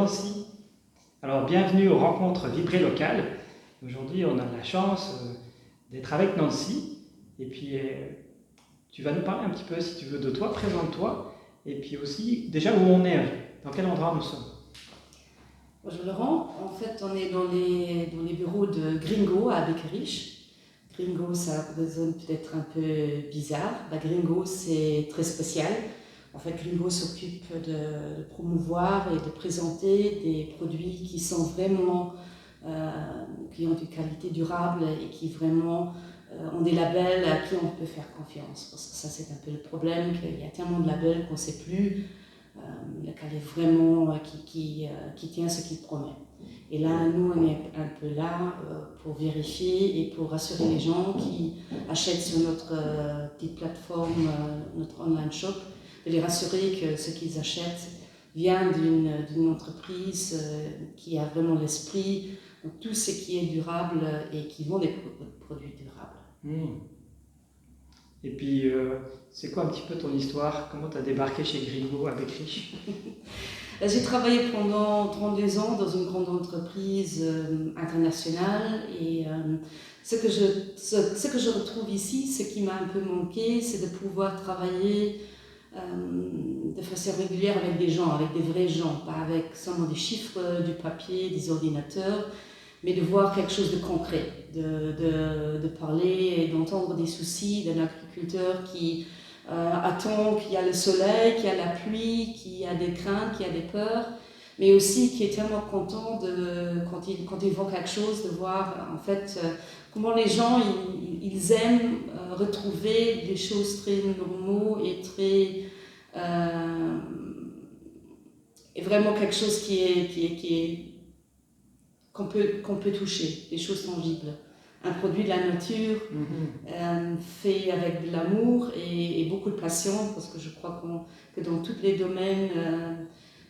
Nancy. Alors, bienvenue aux rencontres Vibrer locales. Aujourd'hui, on a la chance d'être avec Nancy. Et puis, tu vas nous parler un petit peu, si tu veux, de toi, présente-toi. Et puis aussi, déjà, où on est, dans quel endroit nous sommes. Bonjour Laurent, en fait on est dans les bureaux de Gringo à Beckerich. Gringo, ça résonne peut-être un peu bizarre. Gringo, c'est très spécial. En fait, Gringo s'occupe de promouvoir et de présenter des produits qui sont vraiment, qui ont une qualité durable et qui vraiment ont des labels à qui on peut faire confiance. Parce que ça, c'est un peu le problème, qu'il y a tellement de labels qu'on ne sait plus lequel est vraiment qui tient ce qu'il promet. Et là, nous, on est un peu là pour vérifier et pour rassurer les gens qui achètent sur notre petite plateforme, notre online shop, de les rassurer que ce qu'ils achètent vient d'une entreprise qui a vraiment l'esprit, donc tout ce qui est durable et qui vend des produits durables. Et puis, c'est quoi un petit peu ton histoire? Comment tu as débarqué chez Gringo à Beckerich? J'ai travaillé pendant 32 ans dans une grande entreprise internationale et ce que je retrouve ici, ce qui m'a un peu manqué, c'est de pouvoir travailler de façon régulière avec des gens, avec des vrais gens, pas avec seulement des chiffres, du papier, des ordinateurs, mais de voir quelque chose de concret, de parler et d'entendre des soucis d'un agriculteur qui attend qu'il y a le soleil, qu'il y a la pluie, qu'il y a des craintes, qu'il y a des peurs, mais aussi qui est tellement content quand il voit quelque chose, de voir en fait comment les gens ils aiment retrouver des choses très normaux et très et vraiment quelque chose qu'on peut toucher, des choses tangibles. Un produit de la nature, fait avec de l'amour et beaucoup de passion, parce que je crois que dans tous les domaines,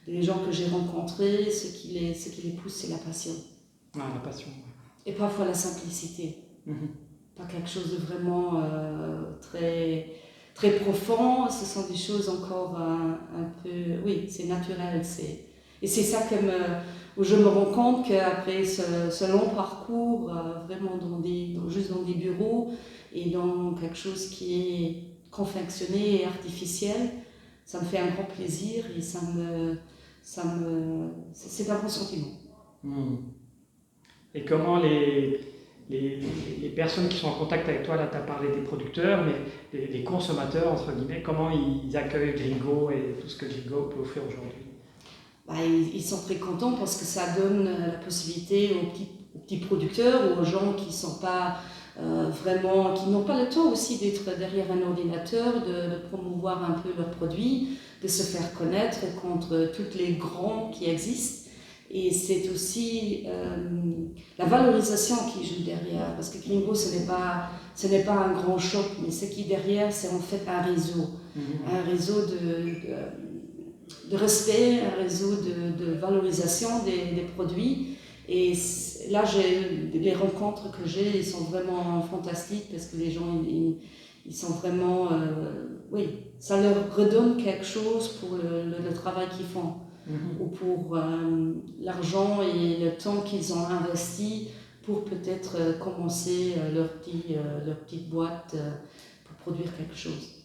les gens que j'ai rencontrés, ce qui les pousse, c'est la passion. Ah, la passion. Et parfois la simplicité. Pas quelque chose de vraiment très, très profond, ce sont des choses encore un peu... Oui, c'est naturel. Et c'est ça où je me rends compte qu'après ce long parcours, vraiment juste dans des bureaux et dans quelque chose qui est confectionné et artificiel, ça me fait un grand plaisir et c'est un bon sentiment. Et comment les personnes qui sont en contact avec toi, là tu as parlé des producteurs, mais les consommateurs, entre guillemets, comment ils accueillent Gringo et tout ce que Gringo peut offrir aujourd'hui? Ils sont très contents parce que ça donne la possibilité aux petits producteurs ou aux gens qui sont pas vraiment, qui n'ont pas le temps aussi d'être derrière un ordinateur, de promouvoir un peu leurs produits, de se faire connaître contre tous les grands qui existent. Et c'est aussi la valorisation qui joue derrière, parce que Gringo, ce n'est pas un grand shop, mais ce qui est derrière, c'est en fait un réseau. Un réseau de respect, un réseau de valorisation des produits. Et là, les rencontres que j'ai, ils sont vraiment fantastiques parce que les gens, ils sont vraiment... oui, ça leur redonne quelque chose pour le travail qu'ils font. Ou pour l'argent et le temps qu'ils ont investi pour peut-être commencer leur petite boîte pour produire quelque chose.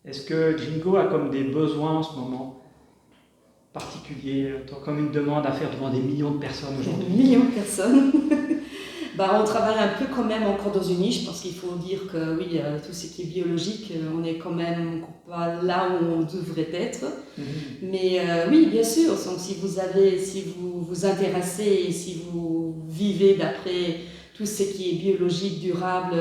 Est-ce que Gringo a comme des besoins en ce moment particuliers, comme une demande à faire devant des millions de personnes aujourd'hui? Des millions de personnes. On travaille un peu quand même encore dans une niche parce qu'il faut dire que oui, tout ce qui est biologique, on est quand même pas là où on devrait être. Mais oui, bien sûr, donc si vous vous intéressez et si vous vivez d'après tout ce qui est biologique, durable,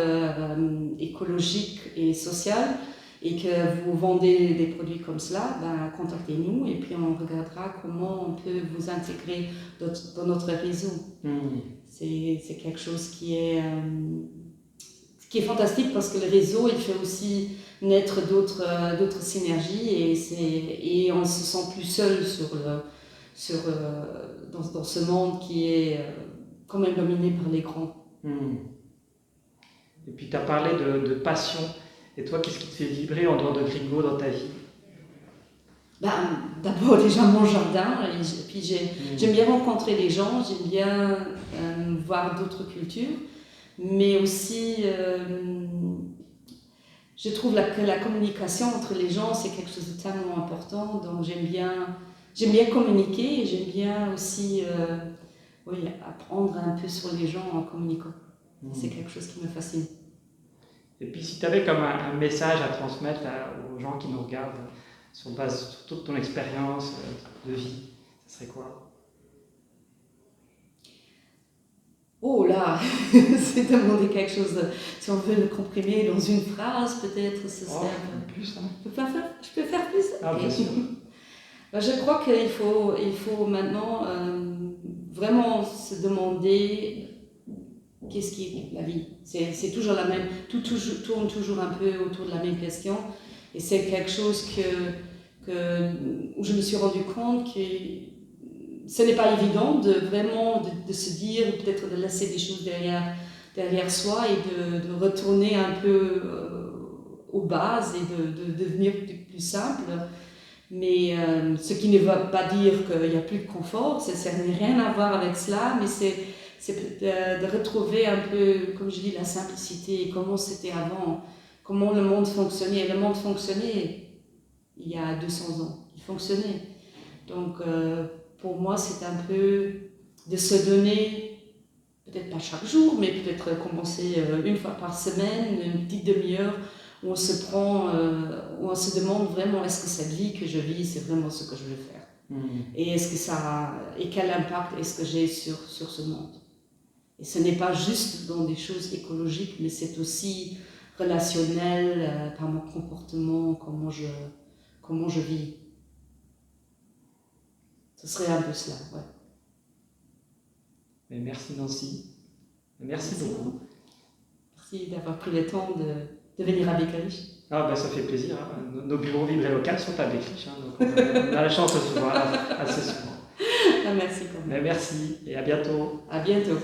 écologique et social, et que vous vendez des produits comme cela, contactez-nous et puis on regardera comment on peut vous intégrer dans notre réseau. C'est quelque chose qui est fantastique parce que le réseau, il fait aussi naître d'autres synergies et on se sent plus seul dans ce monde qui est quand même dominé par les grands. Et puis tu as parlé de passion. Et toi, qu'est-ce qui te fait vibrer en dehors de Gringo dans ta vie? D'abord déjà mon jardin, puis j'aime bien rencontrer les gens, j'aime bien voir d'autres cultures, mais aussi je trouve que la communication entre les gens c'est quelque chose de tellement important, donc j'aime bien communiquer et j'aime bien aussi apprendre un peu sur les gens en communiquant. C'est quelque chose qui me fascine. Et puis si tu avais comme un message à transmettre aux gens qui nous regardent sur toute ton expérience de vie, ce serait quoi? Oh là, c'est demander quelque chose, si on veut le comprimer dans une phrase, peut-être ce serait un peu plus. Hein. Je peux faire plus. Ah, bien sûr. Je crois qu'il faut maintenant vraiment se demander qu'est-ce qui est la vie. C'est toujours la même, tout tourne toujours un peu autour de la même question. Et c'est quelque chose où je me suis rendu compte que ce n'est pas évident de vraiment de se dire, ou peut-être de laisser des choses derrière soi et de retourner un peu aux bases et de devenir plus simple. Mais ce qui ne veut pas dire qu'il n'y a plus de confort, ça n'a rien à voir avec cela, mais c'est de retrouver un peu, comme je dis, la simplicité, comment c'était avant, comment le monde fonctionnait. Le monde fonctionnait il y a 200 ans, il fonctionnait. Donc pour moi, c'est un peu de se donner, peut-être pas chaque jour, mais peut-être commencer une fois par semaine, une petite demi-heure, où on se prend, où on se demande vraiment est-ce que cette vie que je vis, c'est vraiment ce que je veux faire. Et et quel impact est-ce que j'ai sur ce monde. Et ce n'est pas juste dans des choses écologiques, mais c'est aussi relationnel, par mon comportement, comment je vis. Ce serait un peu cela, ouais. Mais merci Nancy. Merci beaucoup. Merci d'avoir pris le temps de venir à Beckerich. Ah ça fait plaisir. Hein. Nos bureaux Vibrer Local sont à Beckerich, hein, donc on a la chance de se voir assez souvent. Merci quand même. Mais merci et à bientôt. À bientôt.